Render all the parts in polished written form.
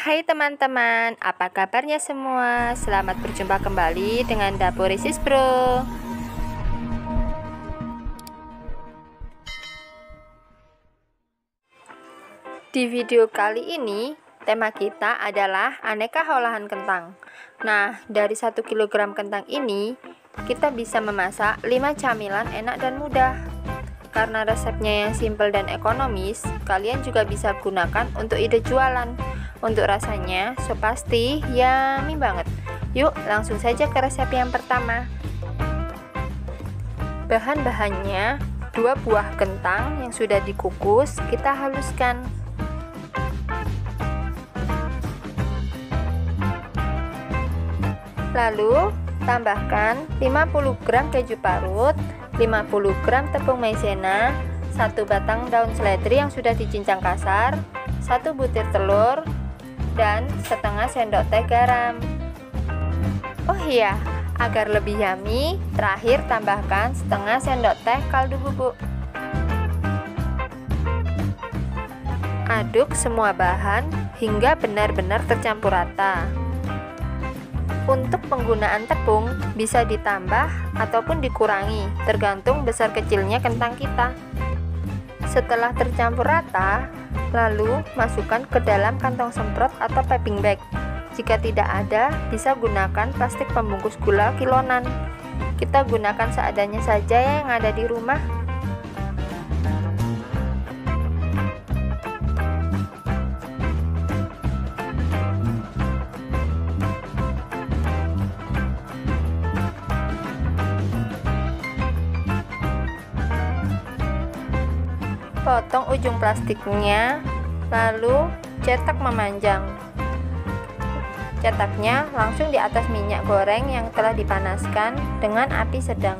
Hai teman-teman, apa kabarnya semua? Selamat berjumpa kembali dengan Dapur Risis Bro. Di video kali ini, tema kita adalah aneka olahan kentang. Nah, dari 1 kg kentang ini, kita bisa memasak 5 camilan enak dan mudah. Karena resepnya yang simple dan ekonomis, kalian juga bisa gunakan untuk ide jualan. Untuk rasanya, so pasti yummy banget. Yuk, langsung saja ke resep yang pertama. Bahan-bahannya, 2 buah kentang yang sudah dikukus, kita haluskan. Lalu, tambahkan 50 gram keju parut, 50 gram tepung maizena, 1 batang daun seledri yang sudah dicincang kasar, 1 butir telur, dan setengah sendok teh garam. Oh iya, agar lebih yummy, terakhir tambahkan setengah sendok teh kaldu bubuk. Aduk semua bahan hingga benar-benar tercampur rata. Untuk penggunaan tepung bisa ditambah ataupun dikurangi, tergantung besar kecilnya kentang kita. Setelah tercampur rata, lalu masukkan ke dalam kantong semprot atau piping bag. Jika tidak ada, bisa gunakan plastik pembungkus gula kilonan. Kita gunakan seadanya saja ya yang ada di rumah. Potong ujung plastiknya, lalu cetak memanjang. Cetaknya langsung di atas minyak goreng yang telah dipanaskan dengan api sedang.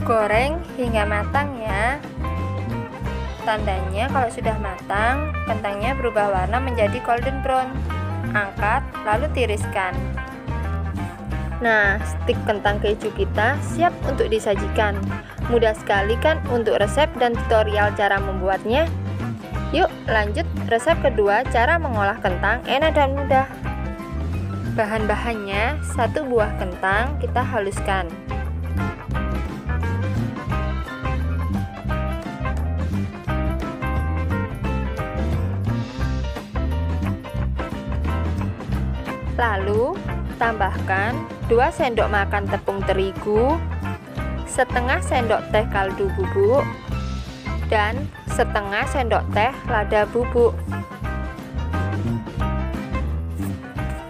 Goreng hingga matang ya. Tandanya kalau sudah matang, kentangnya berubah warna menjadi golden brown. Angkat, lalu tiriskan. Nah, stik kentang keju kita siap untuk disajikan. Mudah sekali kan untuk resep dan tutorial cara membuatnya? Yuk lanjut resep kedua, cara mengolah kentang enak dan mudah. Bahan-bahannya, 1 buah kentang kita haluskan. Lalu, tambahkan 2 sendok makan tepung terigu, setengah sendok teh kaldu bubuk, dan setengah sendok teh lada bubuk.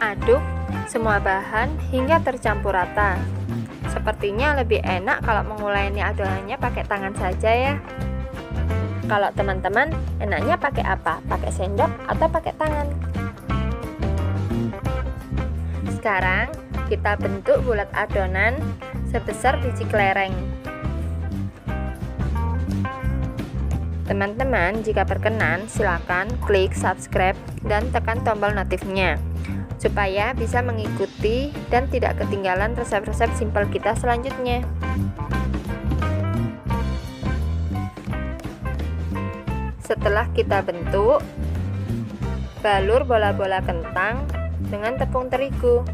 Aduk semua bahan hingga tercampur rata. Sepertinya lebih enak kalau menguleni adonannya pakai tangan saja ya. Kalau teman-teman enaknya pakai apa? Pakai sendok atau pakai tangan? Sekarang kita bentuk bulat adonan sebesar biji kelereng. Teman-teman, jika berkenan silakan klik subscribe dan tekan tombol notifnya supaya bisa mengikuti dan tidak ketinggalan resep-resep simpel kita selanjutnya. Setelah kita bentuk, balur bola-bola kentang dengan tepung terigu.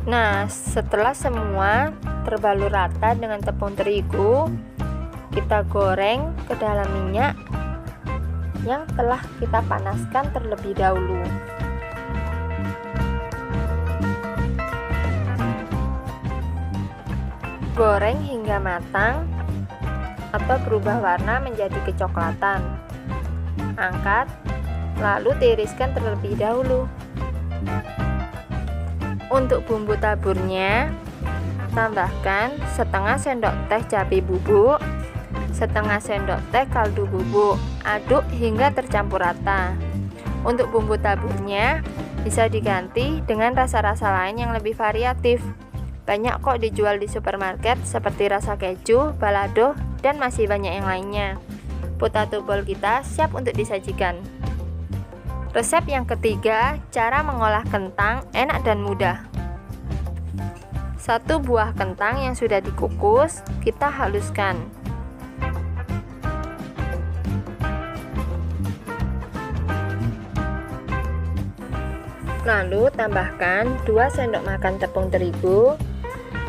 Nah, setelah semua terbalur rata dengan tepung terigu, kita goreng ke dalam minyak yang telah kita panaskan terlebih dahulu. Goreng hingga matang atau berubah warna menjadi kecoklatan. Angkat, lalu tiriskan terlebih dahulu. Untuk bumbu taburnya, tambahkan setengah sendok teh cabai bubuk, setengah sendok teh kaldu bubuk. Aduk hingga tercampur rata. Untuk bumbu taburnya bisa diganti dengan rasa-rasa lain yang lebih variatif. Banyak kok dijual di supermarket seperti rasa keju, balado, dan masih banyak yang lainnya. Potato ball kita siap untuk disajikan. Resep yang ketiga, cara mengolah kentang enak dan mudah. 1 buah kentang yang sudah dikukus, kita haluskan. Lalu tambahkan 2 sendok makan tepung terigu,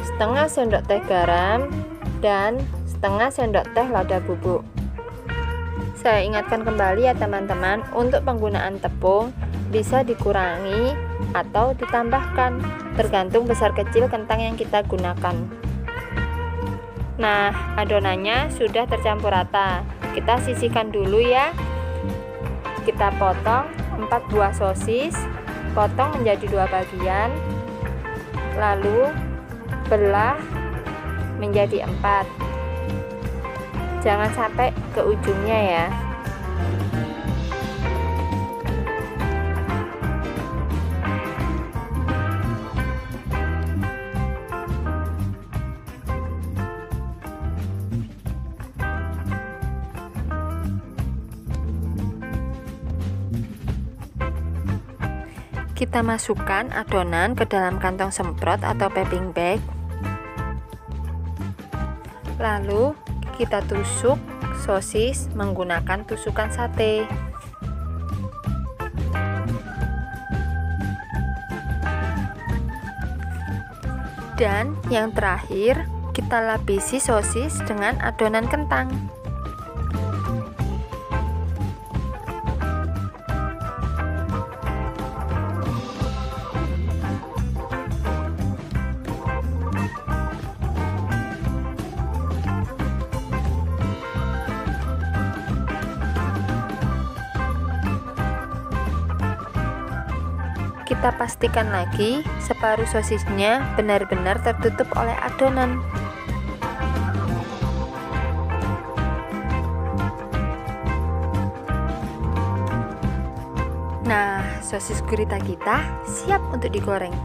setengah sendok teh garam, dan setengah sendok teh lada bubuk. Saya ingatkan kembali ya teman-teman, untuk penggunaan tepung bisa dikurangi atau ditambahkan, tergantung besar kecil kentang yang kita gunakan. Nah, adonannya sudah tercampur rata. Kita sisihkan dulu ya. Kita potong 4 buah sosis, potong menjadi 2 bagian, lalu belah menjadi 4. Jangan sampai ke ujungnya ya. Kita masukkan adonan ke dalam kantong semprot atau piping bag. Lalu kita tusuk sosis menggunakan tusukan sate. Dan yang terakhir, kita lapisi sosis dengan adonan kentang. Kita pastikan lagi separuh sosisnya benar-benar tertutup oleh adonan. Nah, sosis gurita kita siap untuk digoreng.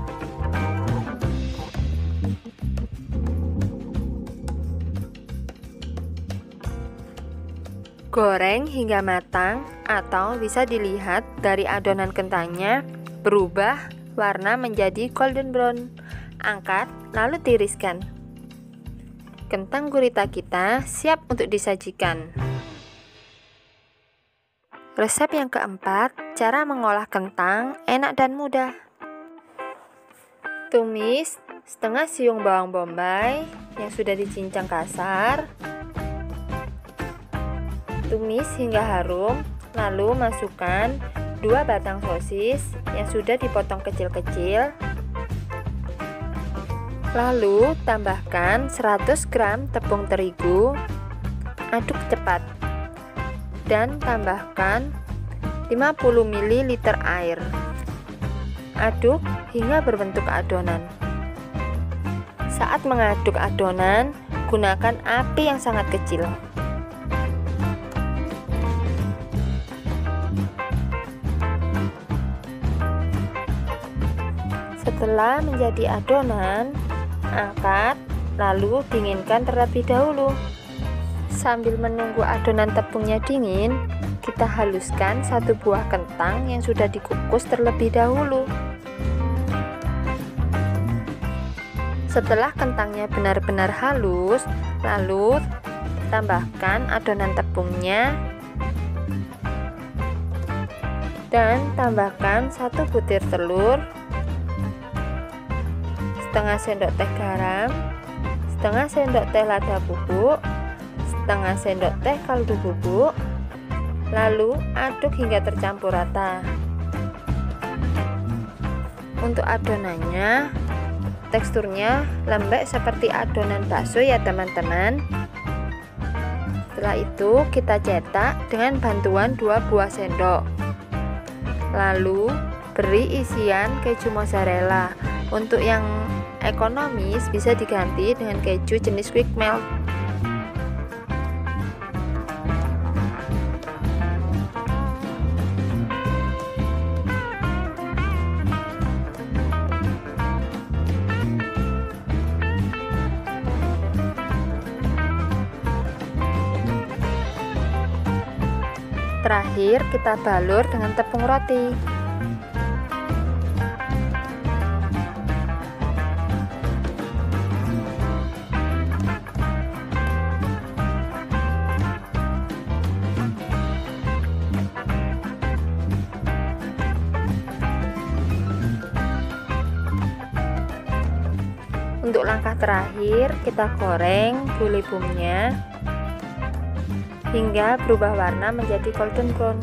Goreng hingga matang, atau bisa dilihat dari adonan kentangnya berubah warna menjadi golden brown. Angkat lalu tiriskan. Kentang gurita kita siap untuk disajikan. Resep yang keempat, cara mengolah kentang enak dan mudah. Tumis setengah siung bawang bombay yang sudah dicincang kasar. Tumis hingga harum, lalu masukkan 2 batang sosis yang sudah dipotong kecil-kecil. Lalu tambahkan 100 gram tepung terigu, aduk cepat, dan tambahkan 50 ml air. Aduk hingga berbentuk adonan. Saat mengaduk adonan, gunakan api yang sangat kecil. Setelah menjadi adonan, angkat lalu dinginkan terlebih dahulu. Sambil menunggu adonan tepungnya dingin, kita haluskan 1 buah kentang yang sudah dikukus terlebih dahulu. Setelah kentangnya benar-benar halus, lalu tambahkan adonan tepungnya dan tambahkan 1 butir telur, setengah sendok teh garam, setengah sendok teh lada bubuk, setengah sendok teh kaldu bubuk, lalu aduk hingga tercampur rata. Untuk adonannya, teksturnya lembek seperti adonan bakso ya teman-teman. Setelah itu kita cetak dengan bantuan 2 buah sendok. Lalu beri isian keju mozzarella. Untuk yang ekonomis bisa diganti dengan keju jenis quick melt. Terakhir, kita balur dengan tepung roti. Untuk langkah terakhir, kita goreng bruli bumnya hingga berubah warna menjadi golden brown.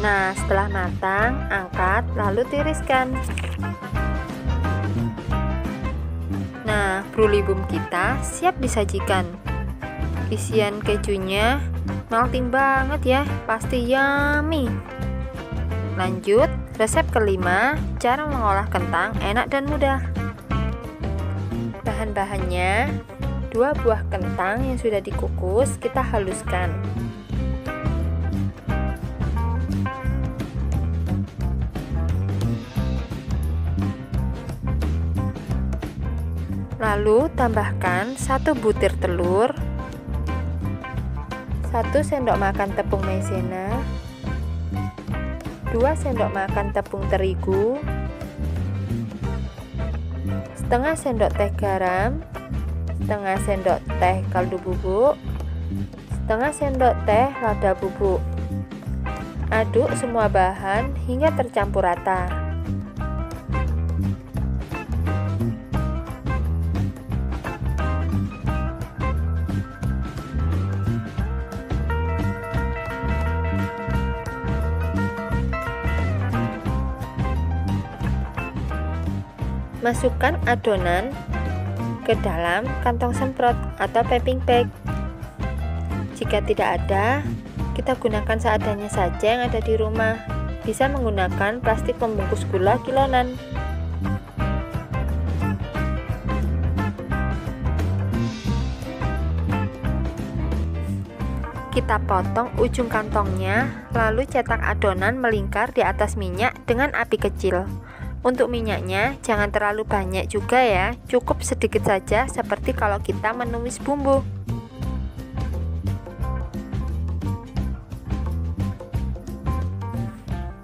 Nah, setelah matang, angkat lalu tiriskan. Nah, bruli bum kita siap disajikan. Isian kejunya melting banget ya, pasti yummy. Lanjut, resep kelima, cara mengolah kentang enak dan mudah. Bahan-bahannya, 2 buah kentang yang sudah dikukus, kita haluskan. Lalu tambahkan 1 butir telur, 1 sendok makan tepung maizena, 2 sendok makan tepung terigu, setengah sendok teh garam, setengah sendok teh kaldu bubuk, setengah sendok teh lada bubuk. Aduk semua bahan hingga tercampur rata. Masukkan adonan ke dalam kantong semprot atau piping bag. Jika tidak ada, kita gunakan seadanya saja yang ada di rumah. Bisa menggunakan plastik pembungkus gula kilonan. Kita potong ujung kantongnya, lalu cetak adonan melingkar di atas minyak dengan api kecil. Untuk minyaknya jangan terlalu banyak juga ya, cukup sedikit saja seperti kalau kita menumis bumbu.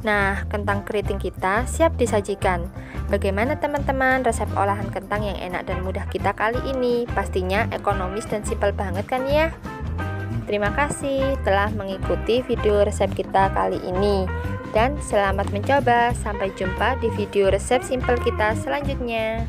Nah, kentang keriting kita siap disajikan. Bagaimana teman-teman resep olahan kentang yang enak dan mudah kita kali ini? Pastinya ekonomis dan simpel banget kan ya? Terima kasih telah mengikuti video resep kita kali ini. Dan selamat mencoba, sampai jumpa di video resep simpel kita selanjutnya.